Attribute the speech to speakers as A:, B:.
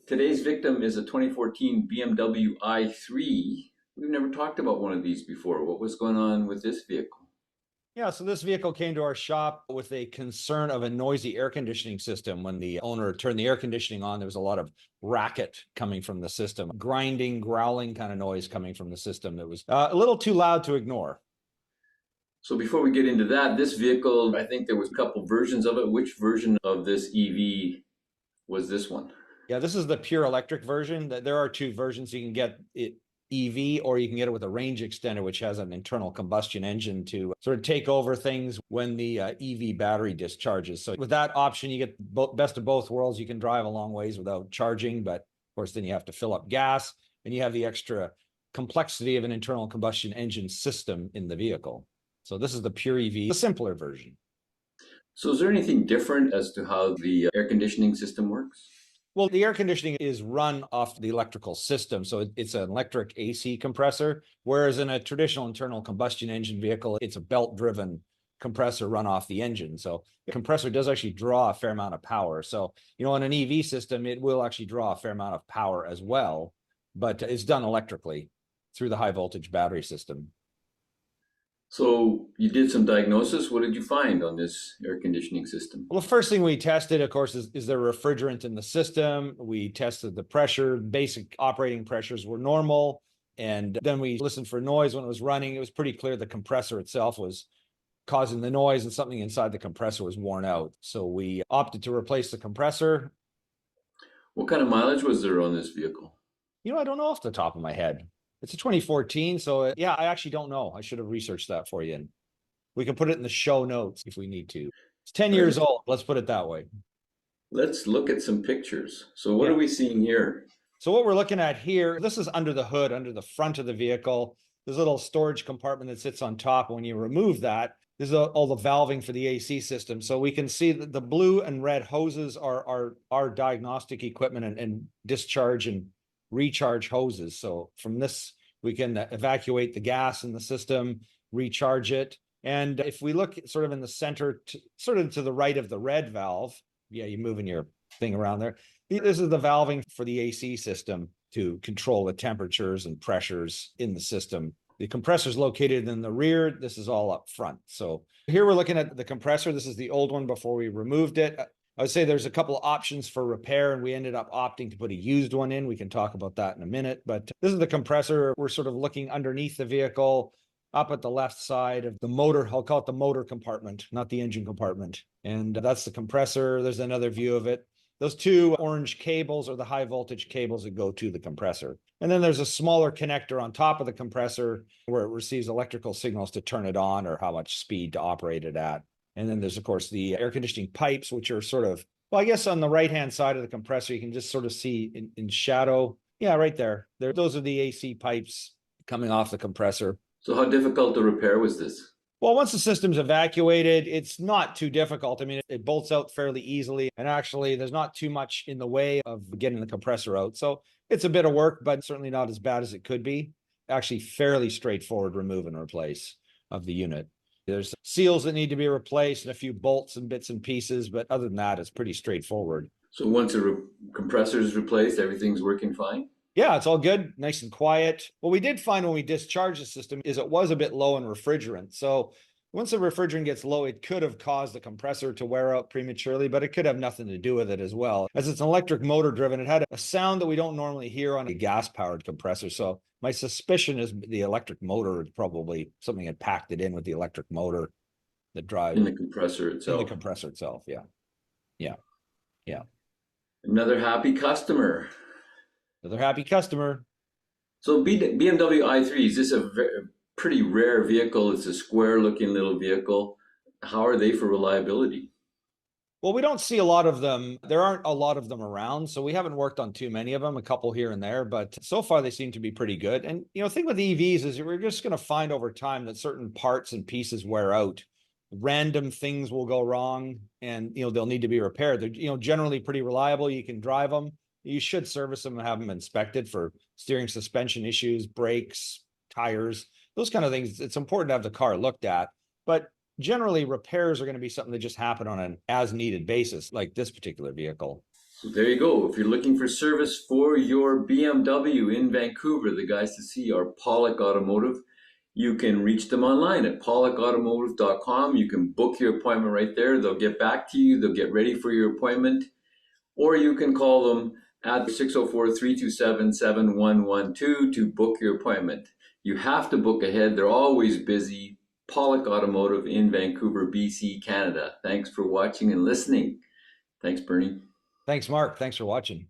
A: Today's victim is a 2014 BMW i3. We've never talked about one of these before. What was going on with this vehicle?
B: Yeah, so this vehicle came to our shop with a concern of a noisy air conditioning system. When the owner turned the air conditioning on, there was a lot of racket coming from the system, grinding, growling kind of noise coming from the system that was a little too loud to ignore.
A: So before we get into that, this vehicle, I think there was a couple versions of it. Which version of this EV was this one?
B: Yeah, this is the pure electric version. There are two versions. You can get it EV, or you can get it with a range extender, which has an internal combustion engine to sort of take over things when the EV battery discharges. So with that option, you get best of both worlds. You can drive a long ways without charging, but of course, then you have to fill up gas, and you have the extra complexity of an internal combustion engine system in the vehicle. So this is the pure EV, the simpler version.
A: So is there anything different as to how the air conditioning system works?
B: Well, the air conditioning is run off the electrical system. So it's an electric AC compressor, whereas in a traditional internal combustion engine vehicle, it's a belt-driven compressor run off the engine. So the compressor does actually draw a fair amount of power. So, in an EV system, it will actually draw a fair amount of power as well, but it's done electrically through the high voltage battery system.
A: So you did some diagnosis. What did you find on this air conditioning system?
B: Well, the first thing we tested, of course, is there refrigerant in the system. We tested the pressure. Basic operating pressures were normal. And then we listened for noise when it was running. It was pretty clear the compressor itself was causing the noise, and something inside the compressor was worn out. So we opted to replace the compressor.
A: What kind of mileage was there on this vehicle?
B: I don't know off the top of my head. It's a 2014. So yeah, I actually don't know. I should have researched that for you. And we can put it in the show notes if we need to. It's 10 years old. Let's put it that way.
A: Let's look at some pictures. So what
B: Yeah.
A: are we seeing here?
B: So what we're looking at here, this is under the hood, under the front of the vehicle. There's a little storage compartment that sits on top. When you remove that, this is all the valving for the AC system. So we can see that the blue and red hoses are our diagnostic equipment and discharge and recharge hoses. So from this, we can evacuate the gas in the system, recharge it. And if we look sort of in the center, sort of to the right of the red valve, yeah, you're moving your thing around there. This is the valving for the AC system to control the temperatures and pressures in the system. The compressor is located in the rear. This is all up front. So here we're looking at the compressor. This is the old one before we removed it. I would say there's a couple of options for repair, and we ended up opting to put a used one in. We can talk about that in a minute, but this is the compressor. We're sort of looking underneath the vehicle, up at the left side of the motor. I'll call it the motor compartment, not the engine compartment. And that's the compressor. There's another view of it. Those two orange cables are the high voltage cables that go to the compressor. And then there's a smaller connector on top of the compressor where it receives electrical signals to turn it on or how much speed to operate it at. And then there's, of course, the air conditioning pipes, which are sort of, well, I guess on the right-hand side of the compressor, you can just sort of see in shadow. Yeah, right there. Those are the AC pipes coming off the compressor.
A: So how difficult to repair was this?
B: Well, once the system's evacuated, it's not too difficult. I mean, it bolts out fairly easily. And actually, there's not too much in the way of getting the compressor out. So it's a bit of work, but certainly not as bad as it could be. Actually, fairly straightforward remove and replace of the unit. There's seals that need to be replaced and a few bolts and bits and pieces. But other than that, it's pretty straightforward.
A: So once the compressor is replaced, everything's working fine?
B: Yeah, it's all good, nice and quiet. What we did find when we discharged the system is it was a bit low in refrigerant. So once the refrigerant gets low, it could have caused the compressor to wear out prematurely, but it could have nothing to do with it as well. As it's an electric motor driven, it had a sound that we don't normally hear on a gas powered compressor. So my suspicion is the electric motor is probably something had packed it in with the electric motor that drives
A: in the compressor itself.
B: In the compressor itself, yeah. Yeah. Yeah.
A: Another happy customer.
B: Another happy customer.
A: So BMW i3, is this a pretty rare vehicle? It's a square looking little vehicle. How are they for reliability?
B: Well, we don't see a lot of them. There aren't a lot of them around, so we haven't worked on too many of them, a couple here and there, but so far they seem to be pretty good. And, the thing with EVs is we're just going to find over time that certain parts and pieces wear out. Random things will go wrong and, they'll need to be repaired. They're, generally pretty reliable. You can drive them. You should service them and have them inspected for steering suspension issues, brakes, tires, those kind of things. It's important to have the car looked at, but generally repairs are going to be something that just happen on an as needed basis, like this particular vehicle.
A: So there you go. If you're looking for service for your BMW in Vancouver, the guys to see are Pawlik Automotive. You can reach them online at pawlikautomotive.com. You can book your appointment right there. They'll get back to you. They'll get ready for your appointment. Or you can call them at 604-327-7112 to book your appointment. You have to book ahead. They're always busy. Pawlik Automotive in Vancouver, BC, Canada. Thanks for watching and listening. Thanks, Bernie.
B: Thanks, Mark. Thanks for watching.